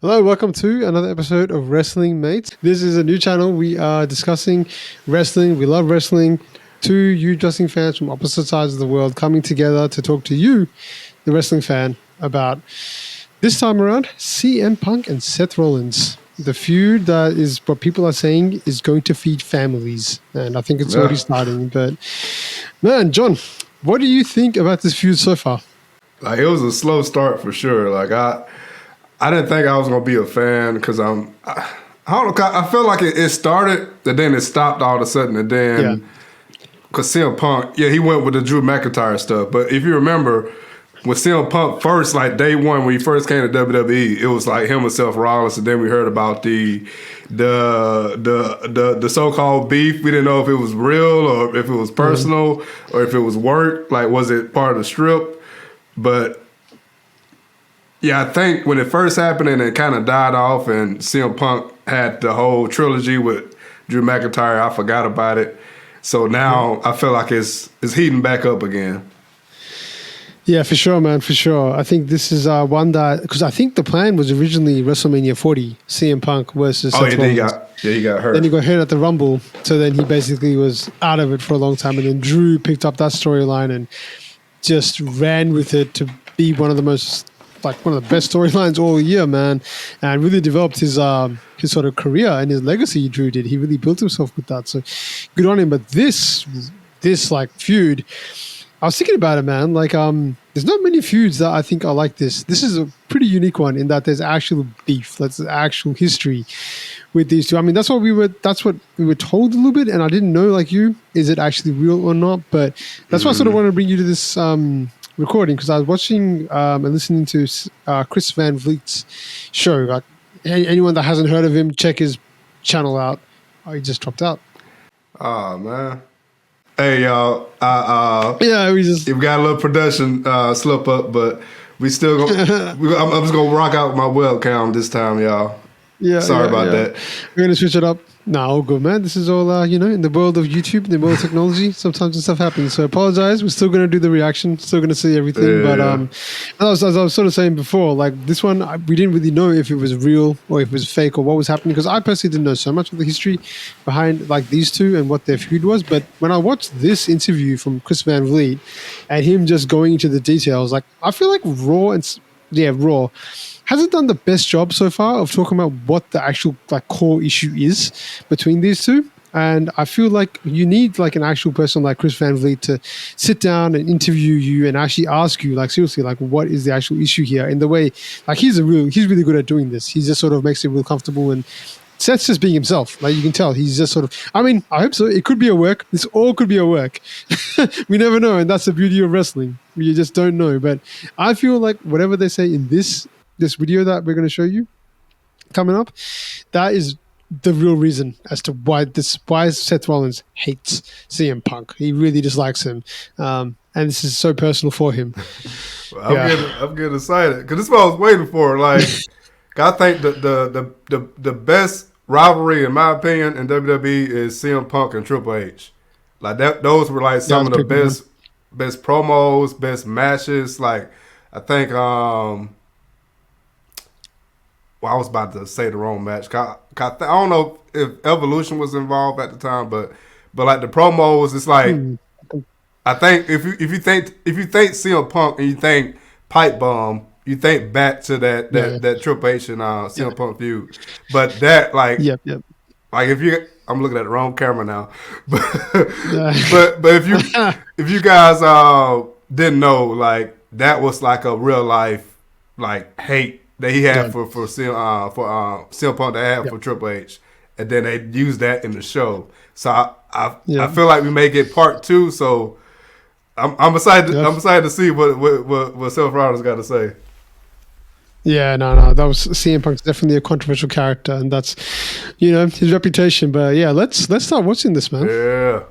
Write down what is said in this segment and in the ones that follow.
Hello, welcome to another episode of Wrestling Mates. This is a new channel. We are discussing wrestling. We love wrestling. Two huge wrestling fans from opposite sides of the world coming together to talk to you, the wrestling fan, about this time around CM Punk and Seth Rollins. The feud that is what people are saying is going to feed families. And I think it's already starting. But man, John, what do you think about this feud so far? Like, it was a slow start for sure. Like, I didn't think I was gonna be a fan because I don't know. I feel like it started and then it stopped all of a sudden, and then because CM Punk, he went with the Drew McIntyre stuff. But if you remember, with CM Punk first, like day one when he first came to WWE, it was like him and Seth Rollins, and then we heard about the so-called beef. We didn't know if it was real or if it was personal or if it was work. Like, was it part of the strip? But yeah, I think when it first happened and it kind of died off and CM Punk had the whole trilogy with Drew McIntyre, I forgot about it. So now I feel like it's heating back up again. Yeah, for sure, man, for sure. I think this is one that, because I think the plan was originally WrestleMania 40, CM Punk versus Seth Rollins. He got hurt. Then he got hurt at the Rumble, so then he basically was out of it for a long time, and then Drew picked up that storyline and just ran with it to be one of the best storylines all year, man, and really developed his sort of career and his legacy. Drew did. He really built himself with that. So good on him. But this like feud, I was thinking about it, man. Like, there's not many feuds that I think are like this. This is a pretty unique one in that there's actual beef. That's actual history with these two. I mean, that's what we were told a little bit, and I didn't know, like you, is it actually real or not? But that's why I sort of want to bring you to this recording, because I was watching and listening to Chris Van Vliet's show. Like, anyone that hasn't heard of him, check his channel out. Oh, he just dropped out. Oh, man. Hey, y'all. We've got a little production slip up, but we still gonna, I'm just going to rock out with my webcam this time, y'all. Sorry about that. We're going to switch it up. No, all good, man. This is all, in the world of YouTube, in the world of technology, sometimes this stuff happens. So I apologize. We're still going to do the reaction, still going to see everything. But as I was sort of saying before, like this one, we didn't really know if it was real or if it was fake or what was happening, because I personally didn't know so much of the history behind like these two and what their feud was. But when I watched this interview from Chris Van Vliet and him just going into the details, like I feel like Raw hasn't done the best job so far of talking about what the actual like core issue is between these two. And I feel like you need like an actual person like Chris Van Vliet to sit down and interview you and actually ask you, like, seriously, like, what is the actual issue here? In the way, like, he's really good at doing this. He just sort of makes it real comfortable, and Seth's just being himself. Like, you can tell he's just sort of, I mean, I hope so. It could be a work. This all could be a work. We never know. And that's the beauty of wrestling. You just don't know. But I feel like whatever they say in this video that we're going to show you coming up, that is the real reason as to why Seth Rollins hates CM Punk. He really dislikes him, and this is so personal for him. I'm getting excited because this is what I was waiting for. Like, I think the best rivalry, in my opinion, in WWE is CM Punk and Triple H. Like that, those were like some of the best promos, best matches. Like, I think I was about to say the wrong match. I don't know if Evolution was involved at the time, but like the promos, it's like I think if you think CM Punk and you think Pipe Bomb, you think back to that Triple H and CM Punk feud. But that like like if I'm looking at the wrong camera now, but if you guys didn't know, like that was like a real life like hate that he had for CM Punk to have for Triple H, and then they used that in the show. So I feel like we may get part 2. So I'm excited. I'm excited to see what Seth Rollins got to say. Yeah, no, that was CM Punk's definitely a controversial character, and that's his reputation. But yeah, let's start watching this, man. Yeah,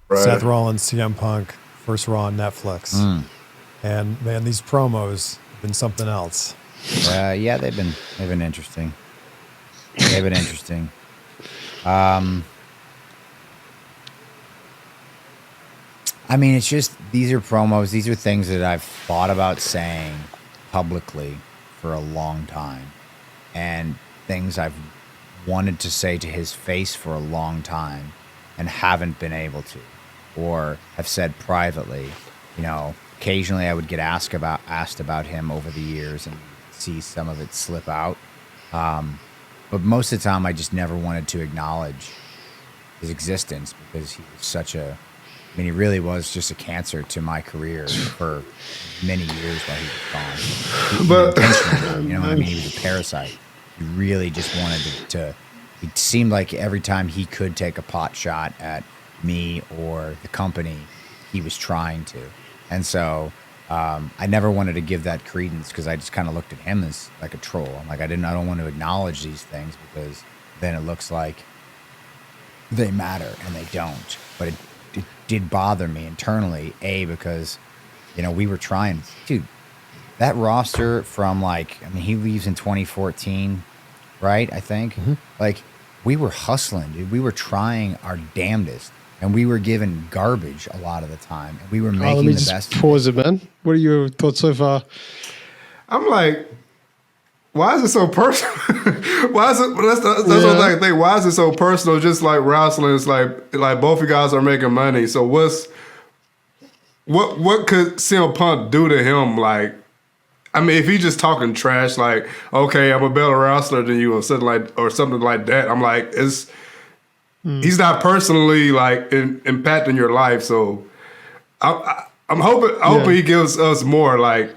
right. Seth Rollins, CM Punk, first Raw on Netflix, and man, these promos have been something else. Yeah, they've been interesting. They've been interesting. I mean, it's just these are promos. These are things that I've thought about saying publicly for a long time. and things I've wanted to say to his face for a long time and haven't been able to, or have said privately. You know, occasionally I would get asked about him over the years and see some of it slip out. But most of the time I just never wanted to acknowledge his existence because he was such a, I mean, he really was just a cancer to my career for many years while he was gone. But Intentionally, you know what I mean? He was a parasite. He really just wanted to. It seemed like every time he could take a pot shot at me or the company, he was trying to. And so I never wanted to give that credence because I just kind of looked at him as like a troll. I'm like, I don't want to acknowledge these things because then it looks like they matter and they don't. But it did bother me internally, because, you know, we were trying, dude, that roster from like, I mean, he leaves in 2014, right? I think. Mm-hmm. Like, we were hustling, dude. We were trying our damnedest. And we were given garbage a lot of the time. And we were making the best. Pause it, man. What are your thoughts so far? I'm like, why is it so personal? Why is it? That's what I think. Why is it so personal? Just like wrestling, it's like both you guys are making money. So what could CM Punk do to him? Like, I mean, if he's just talking trash, like, okay, I'm a better wrestler than you, or something like that. I'm like, he's not personally like impacting your life. So I'm hoping he gives us more like.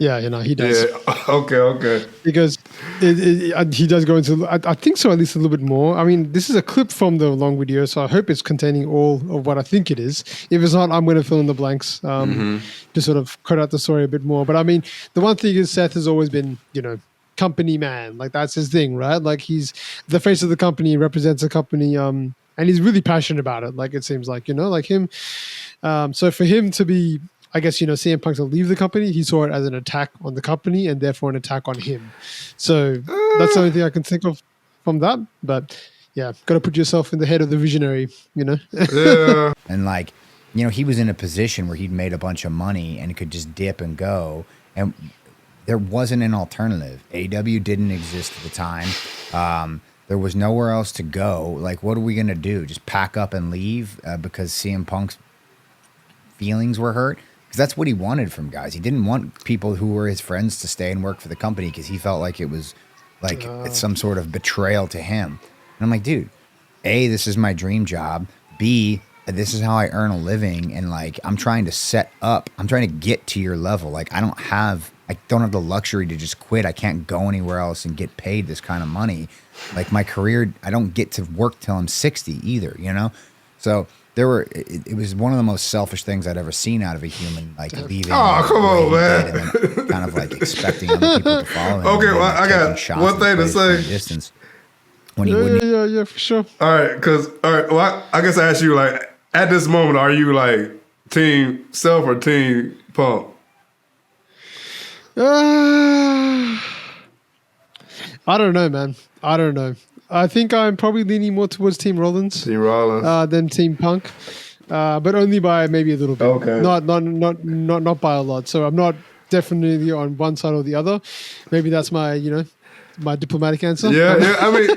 Yeah, you know, he does. Yeah. Okay. Because he does go into, I think so, at least a little bit more. I mean, this is a clip from the long video, so I hope it's containing all of what I think it is. If it's not, I'm going to fill in the blanks to sort of cut out the story a bit more. But I mean, the one thing is Seth has always been, you know, company man. Like, that's his thing, right? Like, he's the face of the company, represents the company, and he's really passionate about it. Like, it seems like, you know, like him. So for him to be, I guess, you know, CM Punk to leave the company, he saw it as an attack on the company and therefore an attack on him. So that's the only thing I can think of from that. But yeah, got to put yourself in the head of the visionary, you know? Yeah. And like, you know, he was in a position where he'd made a bunch of money and could just dip and go. And there wasn't an alternative. AW didn't exist at the time. There was nowhere else to go. Like, what are we going to do? Just pack up and leave because CM Punk's feelings were hurt? Because that's what he wanted from guys. He didn't want people who were his friends to stay and work for the company because he felt like it was like it's some sort of betrayal to him. And I'm like, dude, A, this is my dream job. B, this is how I earn a living. And like, I'm trying to get to your level. Like, I don't have the luxury to just quit. I can't go anywhere else and get paid this kind of money. Like, my career, I don't get to work till I'm 60 either, you know? So it was one of the most selfish things I'd ever seen out of a human, like leaving. Oh, come on, man! And then kind of like expecting other people to follow him. Okay, well, I got one thing to say. Distance when he wouldn't. Yeah, for sure. All right. Well, I guess I ask you, like, at this moment, are you like team Self or team Punk? I don't know, man. I don't know. I think I'm probably leaning more towards Team Rollins. Team Rollins. Than Team Punk, but only by maybe a little bit. Okay. Not by a lot. So I'm not definitely on one side or the other. Maybe that's my my diplomatic answer. Yeah. I mean,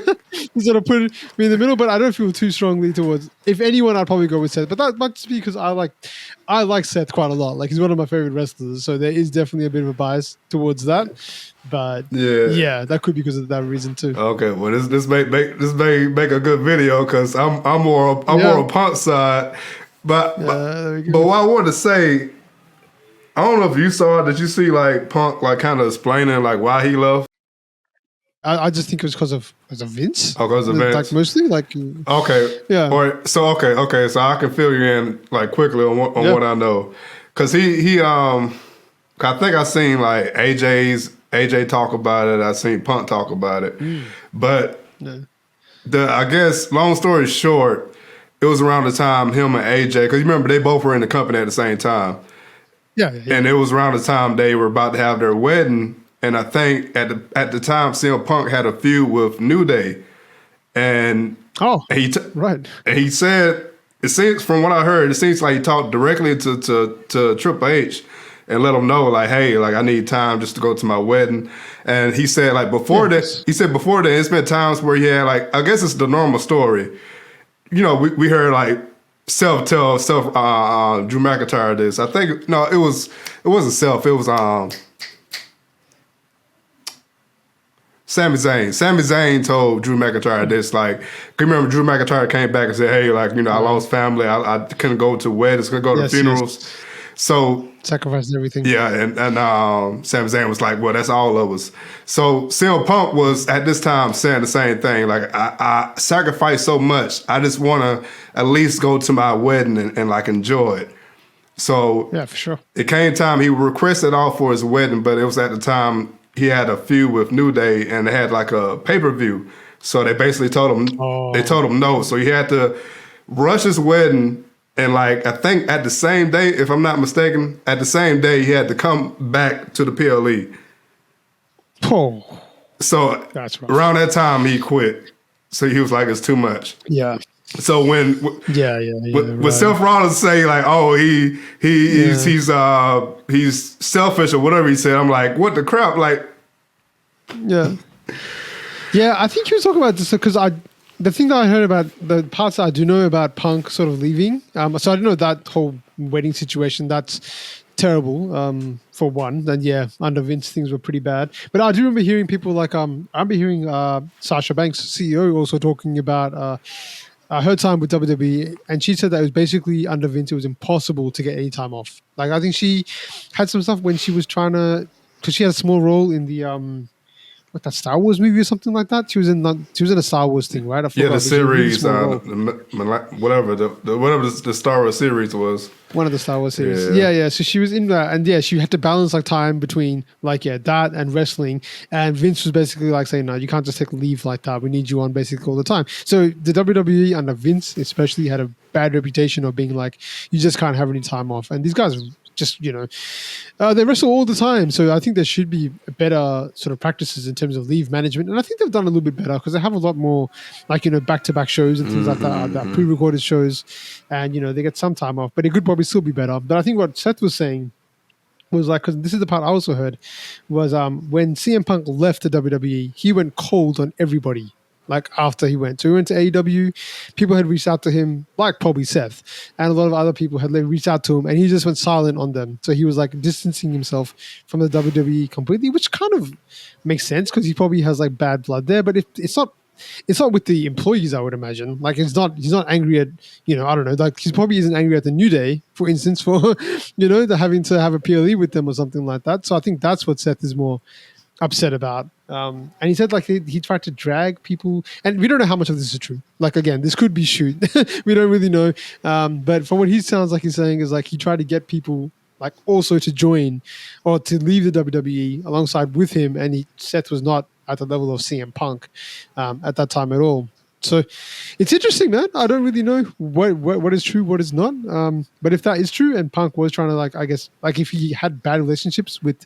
you sort of put me in the middle, but I don't feel too strongly towards. If anyone, I'd probably go with Seth. But that might just be because I like Seth quite a lot. Like, he's one of my favorite wrestlers, so there is definitely a bit of a bias towards that. But yeah, that could be because of that reason too. Okay, well, this may make a good video because I'm more on Punk's side. But what I wanted to say, I don't know if you saw it. Did you see like Punk like kind of explaining like why he left? I just think it was because of Vince. Oh, because of Vince. Like, mostly, like. Okay. Yeah. All right. So okay. So I can fill you in like quickly on what I know, because he I think I seen like AJ talk about it. I seen Punk talk about it, but I guess long story short, it was around the time him and AJ, because you remember they both were in the company at the same time. Yeah. And it was around the time they were about to have their wedding. And I think at the time, CM Punk had a feud with New Day, and right. And he said, it seems from what I heard, it seems like he talked directly to Triple H, and let him know, like, hey, like I need time just to go to my wedding. And he said, like before that, it's been times where he had like, I guess it's the normal story. You know, we heard like Drew McIntyre this. I think it wasn't Self. It was Sami Zayn. Sami Zayn told Drew McIntyre this. Like, you remember Drew McIntyre came back and said, "Hey, like I lost family. I couldn't go to weddings, couldn't go to funerals." Yes. So sacrificed everything. Yeah, and Sami Zayn was like, "Well, that's all of us." So CM Punk was at this time saying the same thing. Like, I sacrificed so much. I just want to at least go to my wedding and like enjoy it. So yeah, for sure. It came time he requested off for his wedding, but it was at the time he had a feud with New Day and they had like a pay-per-view. So they basically told him no. So he had to rush his wedding. And like, I think at the same day, if I'm not mistaken, he had to come back to the PLE. Oh, so that's rough. Around that time he quit. So he was like, it's too much. Yeah. So when Seth Rollins say like, oh, he's selfish or whatever he said, I'm like, what the crap? Like, yeah, I think he was talking about this because the thing that I heard about, the parts that I do know about Punk sort of leaving, so I didn't know that whole wedding situation. That's terrible, for one. And under Vince, things were pretty bad. But I do remember hearing people like, I remember hearing Sasha Banks, CEO, also talking about her time with WWE, and she said that it was basically under Vince, it was impossible to get any time off. Like, I think she had some stuff when she was trying to, because she had a small role in the that Star Wars movie or something like that. She was in a Star Wars thing, right? The series, whatever the Star Wars series was. One of the Star Wars series. Yeah. So she was in that, and she had to balance like time between that and wrestling. And Vince was basically like saying, no, you can't just take leave like that. We need you on basically all the time. So the WWE under Vince especially had a bad reputation of being like, you just can't have any time off. And these guys just, they wrestle all the time. So I think there should be better sort of practices in terms of leave management. And I think they've done a little bit better because they have a lot more back-to-back shows and things like that pre-recorded shows. And, they get some time off, but it could probably still be better. But I think what Seth was saying was like, because this is the part I also heard, was when CM Punk left the WWE, he went cold on everybody. Like after he went. So he went to AEW, people had reached out to him, like probably Seth, and a lot of other people had reached out to him, and he just went silent on them. So he was like distancing himself from the WWE completely, which kind of makes sense because he probably has like bad blood there. But it's not with the employees, I would imagine. Like he's not angry at, I don't know, like he probably isn't angry at the New Day, for instance, for, the having to have a PLE with them or something like that. So I think that's what Seth is more upset about. And he said like he tried to drag people, and we don't know how much of this is true. Like again, this could be shoot. We don't really know. But from what he sounds like he's saying is like he tried to get people like also to join or to leave the WWE alongside with him, and Seth was not at the level of CM Punk at that time at all. So it's interesting, man. I don't really know what is true, what is not. But if that is true, and Punk was trying to like, I guess, like if he had bad relationships with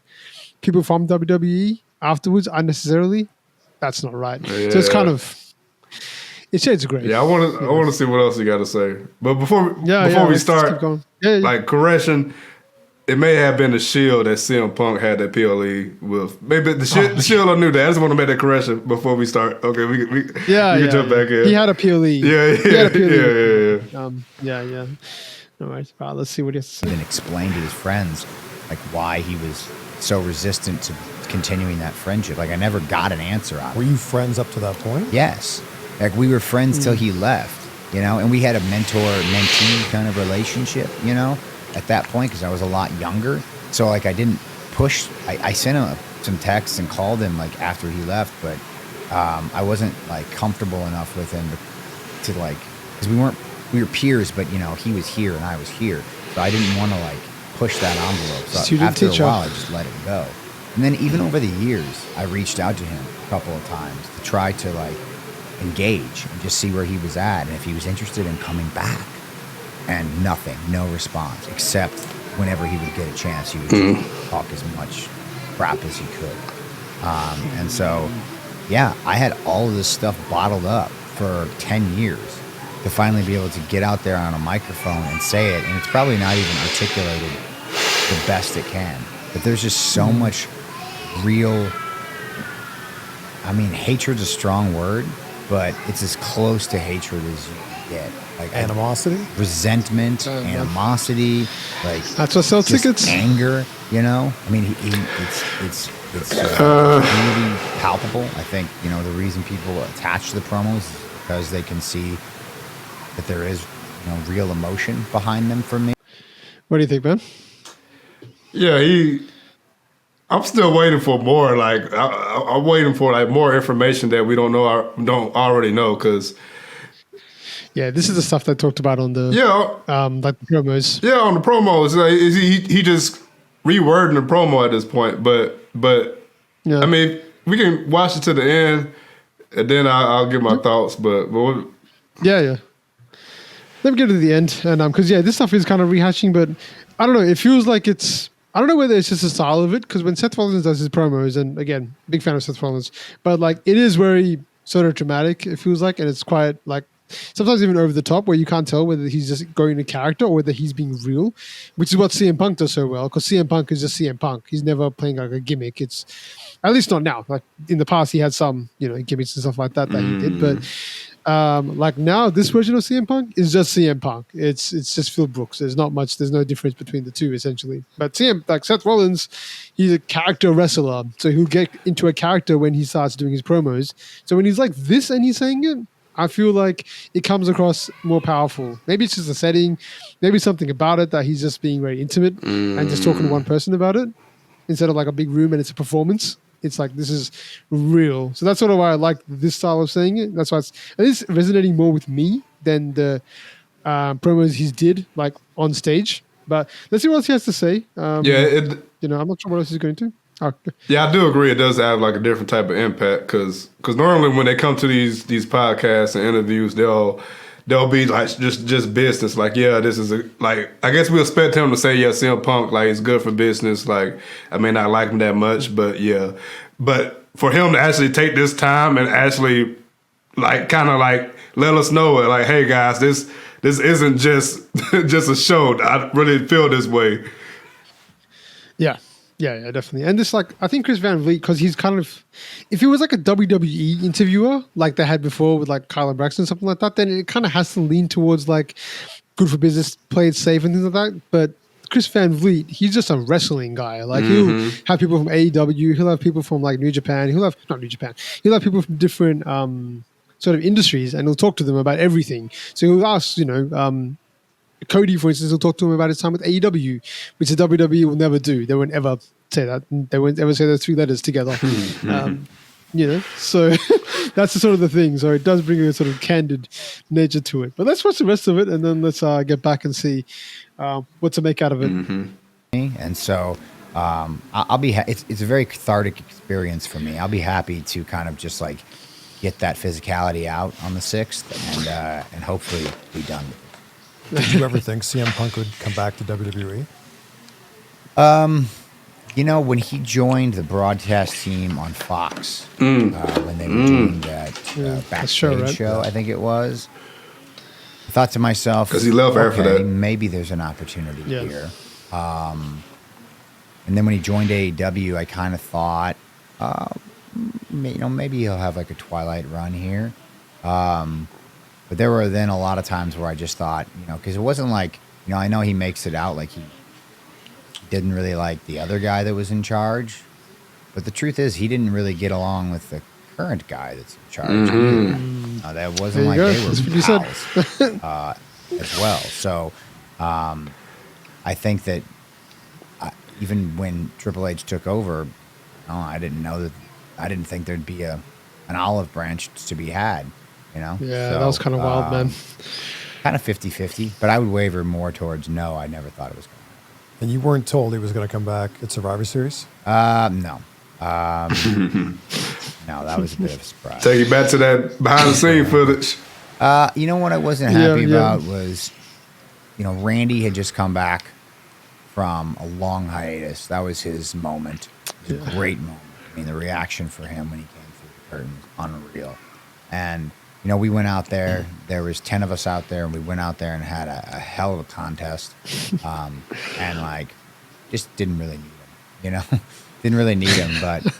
people from WWE afterwards unnecessarily, that's not right. Yeah. So it's kind of, it shades gray. Yeah, I want to see what else you got to say. But before we start, like correction, it may have been the Shield that CM Punk had that PLE with. Maybe the Shield or New Day. I just want to make that correction before we start. Okay, we can jump back in. He had a PLE. Yeah. Yeah. All right, let's see what he has to say. And explain to his friends like why he was so resistant to continuing that friendship. Like I never got an answer out of it. Were you friends up to that point? Yes. Like we were friends till he left, and we had a mentor-mentee kind of relationship, at that point because I was a lot younger. So like I didn't push. I sent him some texts and called him like after he left, but I wasn't like comfortable enough with him to like, because we were peers, but he was here and I was here, so I didn't want to like push that envelope. So after a while, I just let it go. And then even over the years, I reached out to him a couple of times to try to like engage and just see where he was at and if he was interested in coming back. And nothing, no response, except whenever he would get a chance, he would talk as much crap as he could. And so, I had all of this stuff bottled up for 10 years to finally be able to get out there on a microphone and say it. And it's probably not even articulated the best it can. But there's just so much real. I mean, hatred's a strong word, but it's as close to hatred as you can get. Like Animosity? Resentment, animosity, like That's what sells just tickets. anger, you know? I mean, it's really palpable. I think, you know, the reason people attach to the promos is because they can see that there is, you know, real emotion behind them for me. What do you think, man? Yeah, I'm still waiting for more. Like I'm waiting for like more information that we don't already know. Because Yeah, this is the stuff that I talked about on the like the promos. Yeah, on the promos, like, he just rewording the promo at this point. But Yeah. I mean, we can watch it to the end, and then I'll give my thoughts. But Yeah. Let me get to the end, and because this stuff is kind of rehashing, but I don't know. It feels like I don't know whether it's just the style of it, because when Seth Rollins does his promos, and again, big fan of Seth Rollins, but like it is very sort of dramatic. It feels like, and it's quite like sometimes even over the top, where you can't tell whether he's just going to character or whether he's being real, which is what CM Punk does so well. Because CM Punk is just CM Punk. He's never playing like a gimmick. It's at least not now. Like in the past, he had some gimmicks and stuff like that he did, but. Like now, this version of CM Punk is just CM Punk. It's just Phil Brooks. There's not much. There's no difference between the two essentially. But Seth Rollins, he's a character wrestler, so he'll get into a character when he starts doing his promos. So when he's like this and he's saying it, I feel like it comes across more powerful. Maybe it's just the setting, maybe something about it that he's just being very intimate and just talking to one person about it instead of like a big room and it's a performance. It's like, this is real. So that's sort of why I like this style of saying it. That's why it's at least resonating more with me than the promos he's did like on stage. But let's see what else he has to say. I'm not sure what else he's going to. Yeah, I do agree. It does have like a different type of impact because normally when they come to these podcasts and interviews, they'll be like just business. Like, yeah, this is I guess we expect him to say, yeah, CM Punk, like, it's good for business. Like, I may not like him that much, but yeah. But for him to actually take this time and actually like kind of like let us know, like, hey guys, this isn't just just a show. I really feel this way. Yeah, definitely. And this, like, I think Chris Van Vliet, because he's kind of, if he was like a WWE interviewer, like they had before with like Kyle and Braxton, something like that, then it kind of has to lean towards like good for business, play it safe and things like that. But Chris Van Vliet, he's just a wrestling guy. Like he'll have people from AEW, he'll have people from like New Japan, he'll have people from different sort of industries, and he'll talk to them about everything. So he'll ask, Cody, for instance, will talk to him about his time with AEW, which the WWE will never do. They won't ever say that. They won't ever say those three letters together. So that's the sort of the thing. So it does bring a sort of candid nature to it. But let's watch the rest of it, and then let's get back and see what to make out of it. And so I'll be. It's a very cathartic experience for me. I'll be happy to kind of just like get that physicality out on the 6th, and hopefully be done with it. Did you ever think CM Punk would come back to WWE? When he joined the broadcast team on Fox, when they were doing that backstage show, I think it was, I thought to myself, because he left after that, maybe there's an opportunity here. And then when he joined AEW, I kind of thought, maybe he'll have like a Twilight run here. But there were then a lot of times where I just thought, because it wasn't like, I know he makes it out like he didn't really like the other guy that was in charge. But the truth is, he didn't really get along with the current guy that's in charge. That wasn't like they were pals as well. So I think that even when Triple H took over, I didn't think there'd be an olive branch to be had. Yeah, so, that was kind of wild, man. Kind of 50-50, but I would waver more towards no. I never thought it was going to happen. And you weren't told he was going to come back at Survivor Series? No. No, that was a bit of a surprise. Take you back to that behind-the-scenes footage. What I wasn't happy about was, Randy had just come back from a long hiatus. That was his moment. It was a great moment. I mean, the reaction for him when he came through the curtain was unreal. And we went out there. There was 10 of us out there, and we went out there and had a hell of a contest. And like just didn't really need him, you know. Didn't really need him, but you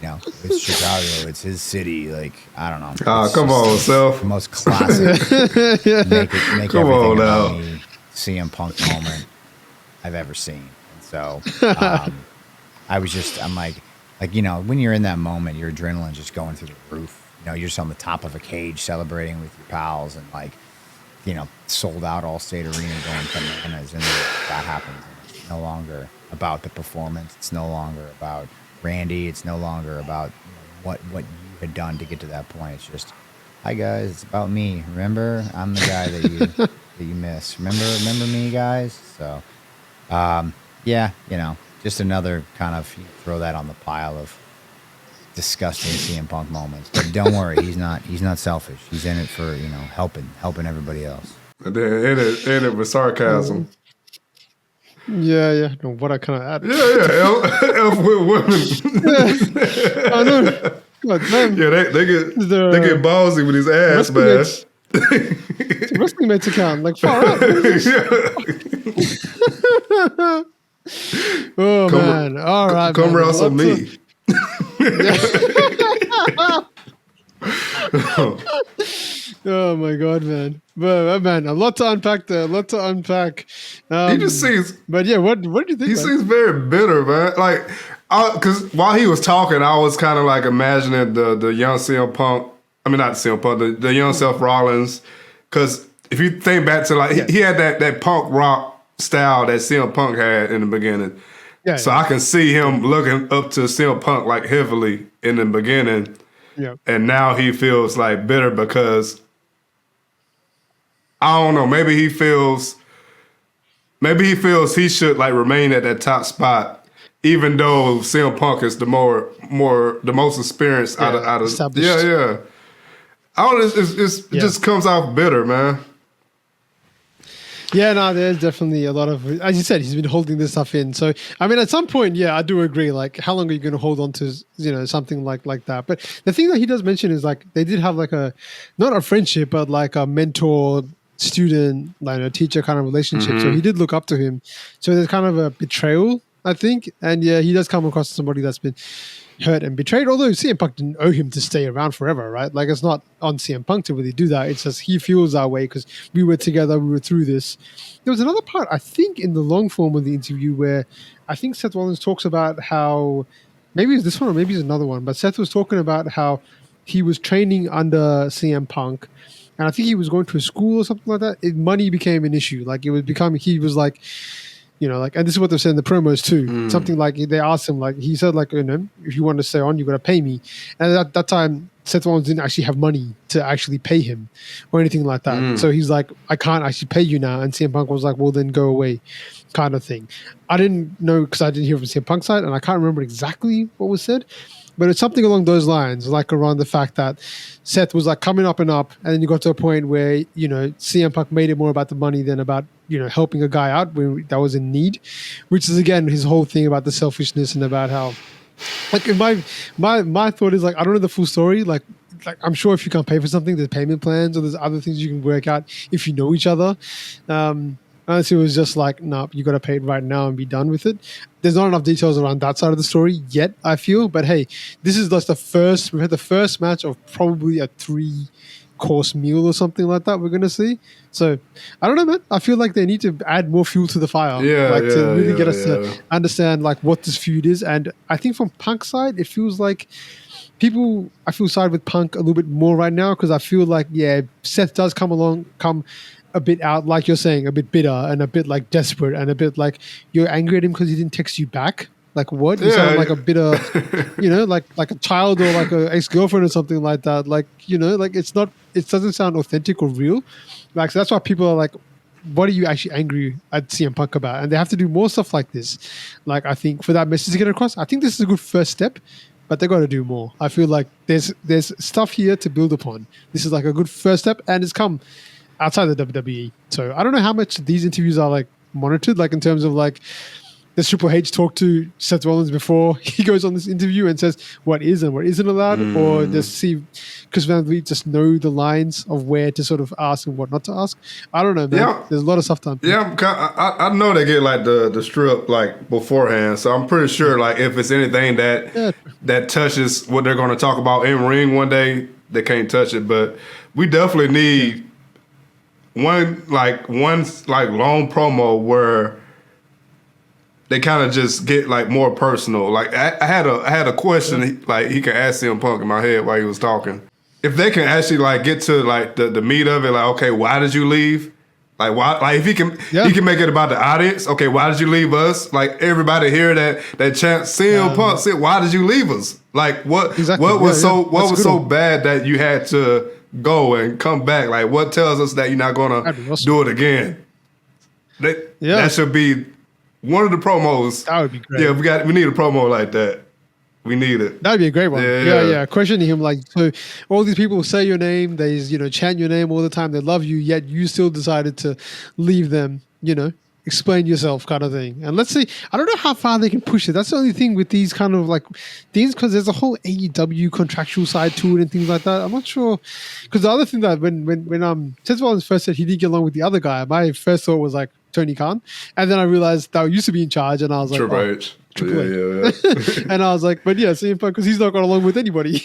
know, it's Chicago, it's his city. Like, I don't know. Come on, Seth. The most classic make Come everything on about now. me CM Punk moment I've ever seen. And so I'm like, you know, when you're in that moment, your adrenaline just going through the roof. You know, you're just on the top of a cage celebrating with your pals and like, you know, sold out Allstate Arena going bananas, and that happens. And it's no longer about the performance. It's no longer about Randy. It's no longer about, you know, what you had done to get to that point. It's just, hi guys, it's about me. Remember, I'm the guy that you that you miss. Remember me, guys. So, yeah, you know, just another kind of, you throw that on the pile of disgusting CM Punk moments. But don't worry, he's not selfish. He's in it for, you know, helping everybody else. And then end it with sarcasm. Yeah. No, what I kind of added. Yeah. Elf with women. I know. God damn. Yeah, they get ballsy with his ass, man. It's a wrestling mates account, like far out. Oh man! All right, come man. wrestle me. Oh my god, man! But man, a lot to unpack there. A lot to unpack. He just seems. But yeah, what do you think? He seems very bitter, man. Like, because while he was talking, I was kind of like imagining the young CM Punk. I mean, not CM Punk, the young Seth Rollins. Because if you think back to like he had that punk rock style that CM Punk had in the beginning. Yeah. So I can see him looking up to CM Punk like heavily in the beginning. Yeah. And now he feels like bitter because I don't know. Maybe he feels he should like remain at that top spot, even though CM Punk is the most experienced out of established. Yeah. I don't know. It just comes off bitter, man. Yeah, no, there's definitely a lot of, as you said, he's been holding this stuff in. So, I mean, at some point, yeah, I do agree. Like, how long are you going to hold on to, you know, something like that? But the thing that he does mention is like they did have like not a friendship, but like a mentor student, like a teacher kind of relationship. Mm-hmm. So he did look up to him. So there's kind of a betrayal, I think. And yeah, he does come across as somebody that's been hurt and betrayed, although CM Punk didn't owe him to stay around forever, right? Like, it's not on CM Punk to really do that. It's just he feels that way because we were together, we were through this. There was another part, I think, in the long form of the interview where I think Seth Rollins talks about how, maybe it's this one or maybe it's another one, but Seth was talking about how he was training under CM Punk, and I think he was going to a school or something like that. Money became an issue. Like, he was like, you know, like, and this is what they've said in the promos too. Something like they asked him, like, he said, like, you know, if you want to stay on, you got to pay me. And at that time, Seth Rollins didn't actually have money to actually pay him or anything like that. So he's like, I can't actually pay you now. And CM Punk was like, well, then go away, kind of thing. I didn't know because I didn't hear from CM Punk's side, and I can't remember exactly what was said. But it's something along those lines, like around the fact that Seth was like coming up and up, and then you got to a point where, you know, CM Punk made it more about the money than about, you know, helping a guy out when that was in need, which is again his whole thing about the selfishness and about how, like, my thought is like, I don't know the full story. Like I'm sure if you can't pay for something, there's payment plans or there's other things you can work out if you know each other. Unless it was just like, no, you got to pay it right now and be done with it. There's not enough details around that side of the story yet, I feel. But hey, this is just we've had the first match of probably a 3-course meal or something like that we're going to see. So, I don't know, man. I feel like they need to add more fuel to the fire. To really get us to understand like what this feud is. And I think from Punk's side, it feels like I feel side with Punk a little bit more right now because I feel like, Seth does come a bit out, like you're saying, a bit bitter and a bit like desperate and a bit like you're angry at him because he didn't text you back. Like what? You sound like a bitter, you know, like a child or like an ex-girlfriend or something like that. Like, you know, like it doesn't sound authentic or real. Like, so that's why people are like, what are you actually angry at CM Punk about? And they have to do more stuff like this. Like, I think for that message to get across, I think this is a good first step, but they got to do more. I feel like there's stuff here to build upon. This is like a good first step, and it's come outside the WWE. So I don't know how much these interviews are like monitored, like in terms of like does Triple H talk to Seth Rollins before he goes on this interview and says what is and what isn't allowed? Or does Chris Van Vliet just know the lines of where to sort of ask and what not to ask? I don't know, man. Yeah. There's a lot of stuff to unpack. Yeah, I know they get like the strip like beforehand, so I'm pretty sure like if it's anything that touches what they're going to talk about in ring one day, they can't touch it. But we definitely need one long promo where they kind of just get like more personal. Like I had a question like he can ask CM Punk in my head while he was talking. If they can actually like get to like the meat of it, like okay, why did you leave? Like why? Like if he can make it about the audience. Okay, why did you leave us? Like everybody hear that chant CM Punk said, "Why did you leave us?" Like what? Exactly. What was so one. bad that you had to go and come back? Like what tells us that you're not gonna do it again? That should be one of the promos. That would be great. Yeah, we need a promo like that. We need it. That'd be a great one. Yeah. Yeah. Questioning him like, so all these people say your name, they chant your name all the time, they love you, yet you still decided to leave them, explain yourself kind of thing. And let's see, I don't know how far they can push it. That's the only thing with these kind of like things, because there's a whole AEW contractual side to it and things like that. I'm not sure, because the other thing that when Seth Rollins first said he didn't get along with the other guy, my first thought was like Tony Khan, and then I realized that used to be in charge, and I was like, Triple H. Yeah. And I was like, but yeah, CM Punk, because he's not got along with anybody.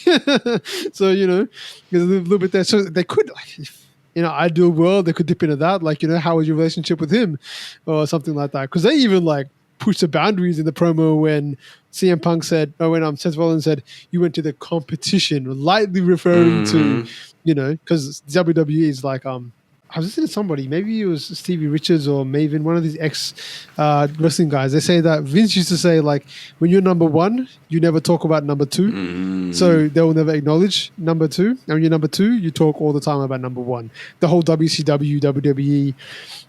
So, there's a little bit there. So they could, like, if, ideal world, they could dip into that. Like, how was your relationship with him or something like that? Because they even like pushed the boundaries in the promo when CM Punk said, when Seth Rollins said, you went to the competition, lightly referring to, because WWE is like, I was listening to somebody, maybe it was Stevie Richards or Maven, one of these ex-wrestling guys. They say that Vince used to say, like, when you're number one, you never talk about number two. So they will never acknowledge number two. And when you're number two, you talk all the time about number one. The whole WCW, WWE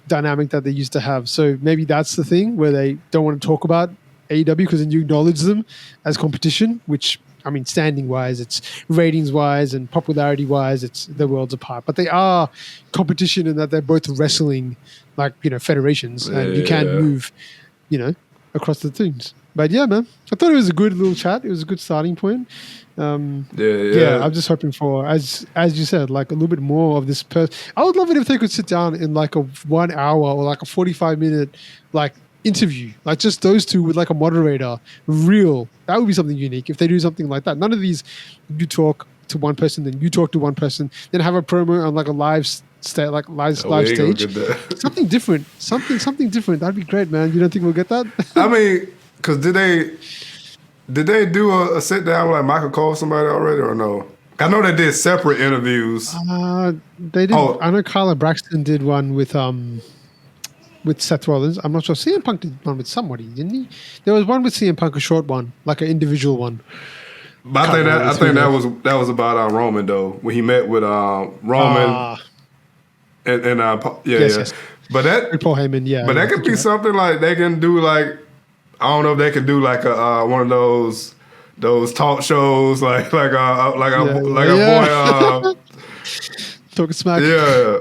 dynamic that they used to have. So maybe that's the thing where they don't want to talk about AEW because then you acknowledge them as competition, which... I mean, standing-wise, it's ratings-wise and popularity-wise, it's the worlds apart. But they are competition in that they're both wrestling, like, federations. And you can move, across the things. But, yeah, man. I thought it was a good little chat. It was a good starting point. Yeah, I'm just hoping for, as you said, like a little bit more of this person. I would love it if they could sit down in like a 1 hour or like a 45-minute, like, interview, like just those two with like a moderator, that would be something unique if they do something like that. None of these, you talk to one person, then you talk to one person, then have a promo on like a live stage. Something different, something different. That'd be great, man. You don't think we'll get that? I mean, because did they do a sit down with like Michael Cole or somebody already or no? I know they did separate interviews. They did. I know Carla Braxton did one with Seth Rollins. I'm not sure. CM Punk did one with somebody, didn't he? There was one with CM Punk, a short one, like an individual one. But I think that was about Roman though, when he met with Roman Yes. But that Paul Heyman, yeah. But that could be something like they can do like I don't know if they could do like a one of those talk shows like a boy talking smack. Yeah.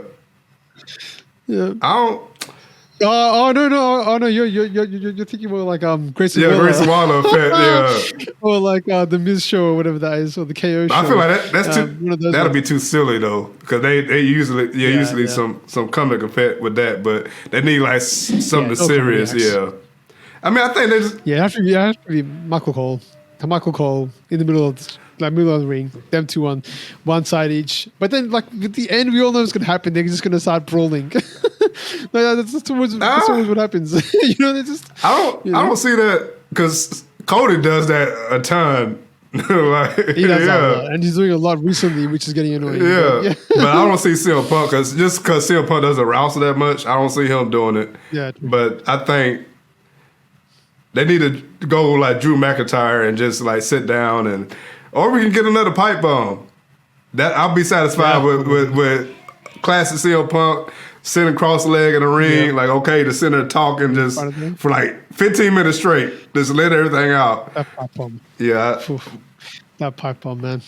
I don't. Oh no! You're thinking more like Grayson Waller. Grayson Waller effect, yeah. Or like the Miz show or whatever that is, or the KO show. I feel like that's too. That'll be too silly though, because they usually some comic effect with that, but they need like something serious. Yeah, I mean, I think they just it has to be Michael Cole in the middle of the ring, them two on one side each. But then, like with the end, we all know what's gonna happen. They're just gonna start brawling. That's always what happens. They just. I don't see that because Cody does that a ton. Like, he does that a lot, and he's doing a lot recently, which is getting annoying. Yeah, but I don't see CM Punk because CM Punk doesn't rouse that much. I don't see him doing it. Yeah, true. But I think they need to go like Drew McIntyre and just like sit down or we can get another pipe bomb. That I'll be satisfied with classic CM Punk sitting cross-legged in the ring, like okay, the center talking just for like 15 minutes straight, just let everything out. That pipe bomb. Yeah, That pipe bomb, man.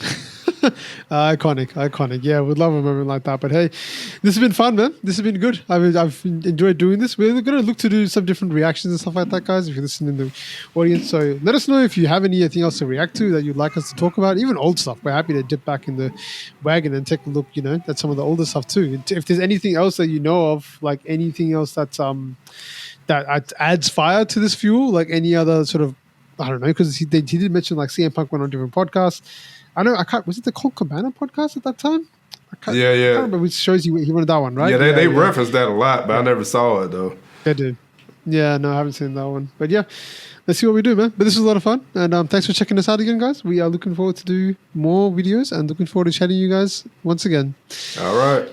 Iconic. Yeah, we'd love a moment like that. But hey, this has been fun, man. This has been good. I've enjoyed doing this. We're going to look to do some different reactions and stuff like that, guys, if you're listening in the audience. So let us know if you have anything else to react to that you'd like us to talk about, even old stuff. We're happy to dip back in the wagon and take a look, at some of the older stuff too. If there's anything else that you know of, like anything else that's that adds fire to this fuel, like any other sort of, I don't know, because he did mention like CM Punk went on different podcasts. Was it the Colt Cabana podcast at that time? I can't remember which shows he wanted that one, right? Yeah, they referenced that a lot, but I never saw it though. They do. Yeah, no, I haven't seen that one. But yeah, let's see what we do, man. But this was a lot of fun. And thanks for checking us out again, guys. We are looking forward to do more videos and looking forward to chatting you guys once again. All right.